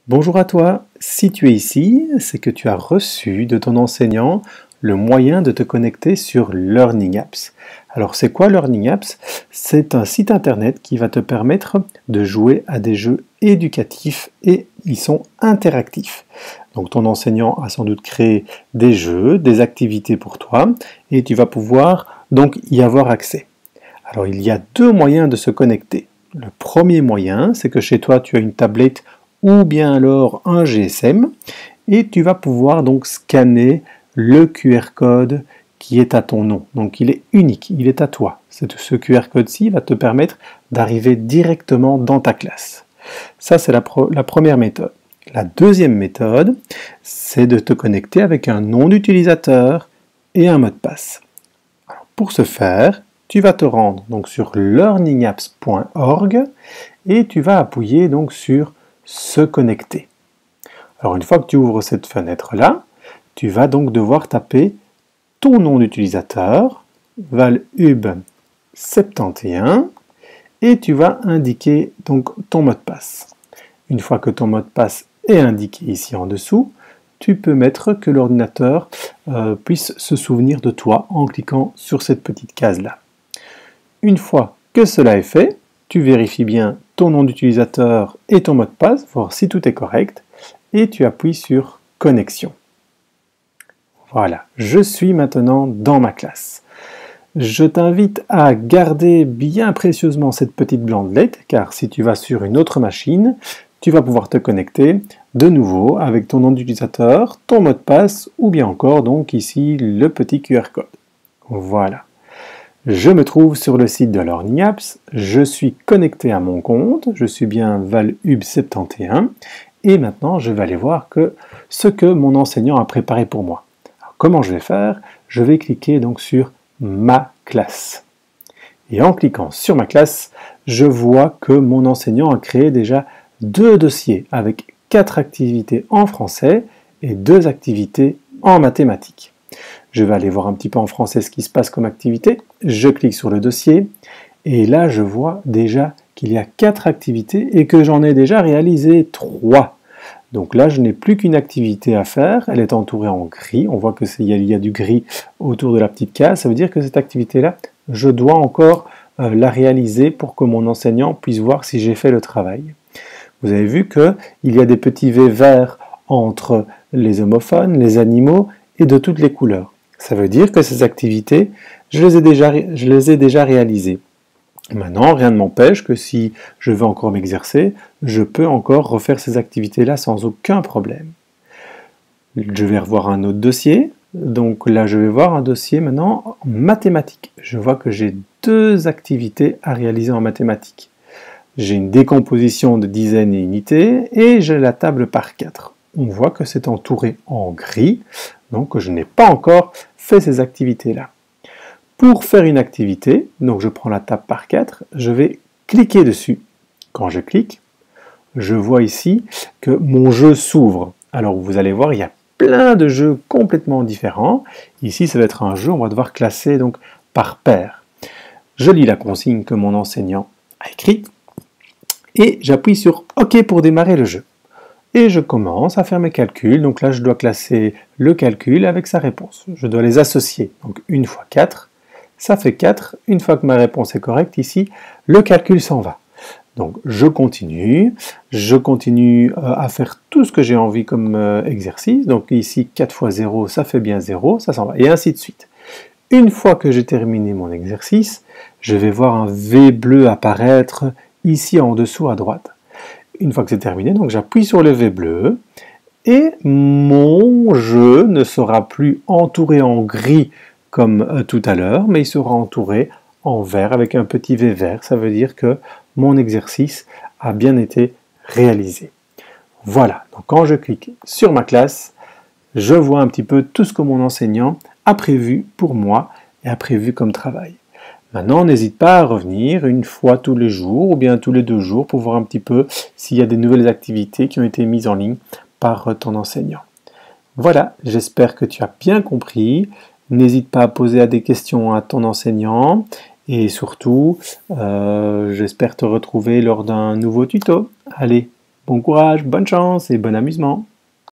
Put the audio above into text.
Bonjour à toi, si tu es ici, c'est que tu as reçu de ton enseignant le moyen de te connecter sur Learning Apps. Alors c'est quoi Learning Apps? C'est un site internet qui va te permettre de jouer à des jeux éducatifs et ils sont interactifs. Donc ton enseignant a sans doute créé des jeux, des activités pour toi et tu vas pouvoir donc y avoir accès. Alors il y a deux moyens de se connecter. Le premier moyen, c'est que chez toi tu as une tablette ou bien alors un GSM et tu vas pouvoir donc scanner le QR code qui est à ton nom. Donc il est unique, il est à toi. Ce QR code-ci va te permettre d'arriver directement dans ta classe. Ça, c'est la première méthode. La deuxième méthode, c'est de te connecter avec un nom d'utilisateur et un mot de passe. Alors, pour ce faire, tu vas te rendre donc sur learningapps.org et tu vas appuyer donc sur se connecter. Alors une fois que tu ouvres cette fenêtre-là, tu vas donc devoir taper ton nom d'utilisateur, valhub71, et tu vas indiquer donc ton mot de passe. Une fois que ton mot de passe est indiqué ici en dessous, tu peux mettre que l'ordinateur puisse se souvenir de toi en cliquant sur cette petite case-là. Une fois que cela est fait, tu vérifies bien ton nom d'utilisateur et ton mot de passe, voir si tout est correct, et tu appuies sur Connexion. Voilà, je suis maintenant dans ma classe. Je t'invite à garder bien précieusement cette petite bandelette, car si tu vas sur une autre machine, tu vas pouvoir te connecter de nouveau avec ton nom d'utilisateur, ton mot de passe, ou bien encore donc ici le petit QR code. Voilà. Je me trouve sur le site de Learning Apps, je suis connecté à mon compte, je suis bien valhub71 et maintenant je vais aller voir ce que mon enseignant a préparé pour moi. Alors, comment je vais faire? Je vais cliquer donc sur ma classe. Et en cliquant sur ma classe, je vois que mon enseignant a créé déjà 2 dossiers avec 4 activités en français et 2 activités en mathématiques. Je vais aller voir un petit peu en français ce qui se passe comme activité. Je clique sur le dossier et là je vois déjà qu'il y a 4 activités et que j'en ai déjà réalisé 3. Donc là je n'ai plus qu'une activité à faire, elle est entourée en gris, on voit qu'il y a du gris autour de la petite case, ça veut dire que cette activité-là, je dois encore la réaliser pour que mon enseignant puisse voir si j'ai fait le travail. Vous avez vu qu'il y a des petits V verts entre les homophones, les animaux et de toutes les couleurs. Ça veut dire que ces activités, je les ai déjà réalisées. Maintenant, rien ne m'empêche que si je veux encore m'exercer, je peux encore refaire ces activités-là sans aucun problème. Je vais revoir un autre dossier. Donc là, je vais voir un dossier maintenant en mathématiques. Je vois que j'ai 2 activités à réaliser en mathématiques. J'ai une décomposition de dizaines et unités et j'ai la table par 4. On voit que c'est entouré en gris, donc je n'ai pas encore fait ces activités-là. Pour faire une activité, donc je prends la table par 4, je vais cliquer dessus. Quand je clique, je vois ici que mon jeu s'ouvre. Alors vous allez voir, il y a plein de jeux complètement différents. Ici, ça va être un jeu, on va devoir classer donc par paire. Je lis la consigne que mon enseignant a écrite et j'appuie sur OK pour démarrer le jeu. Et je commence à faire mes calculs. Donc là, je dois classer le calcul avec sa réponse. Je dois les associer. Donc 1 fois 4, ça fait 4. Une fois que ma réponse est correcte ici, le calcul s'en va. Donc je continue à faire tout ce que j'ai envie comme exercice. Donc ici, 4 fois 0, ça fait bien 0, ça s'en va. Et ainsi de suite. Une fois que j'ai terminé mon exercice, je vais voir un V bleu apparaître ici en dessous à droite. Une fois que c'est terminé, donc j'appuie sur le V bleu et mon jeu ne sera plus entouré en gris comme tout à l'heure, mais il sera entouré en vert avec un petit V vert. Ça veut dire que mon exercice a bien été réalisé. Voilà, donc quand je clique sur ma classe, je vois un petit peu tout ce que mon enseignant a prévu pour moi et a prévu comme travail. Maintenant, n'hésite pas à revenir une fois tous les jours ou bien tous les 2 jours pour voir un petit peu s'il y a des nouvelles activités qui ont été mises en ligne par ton enseignant. Voilà, j'espère que tu as bien compris. N'hésite pas à poser des questions à ton enseignant et surtout, j'espère te retrouver lors d'un nouveau tuto. Allez, Bon courage, bonne chance et bon amusement.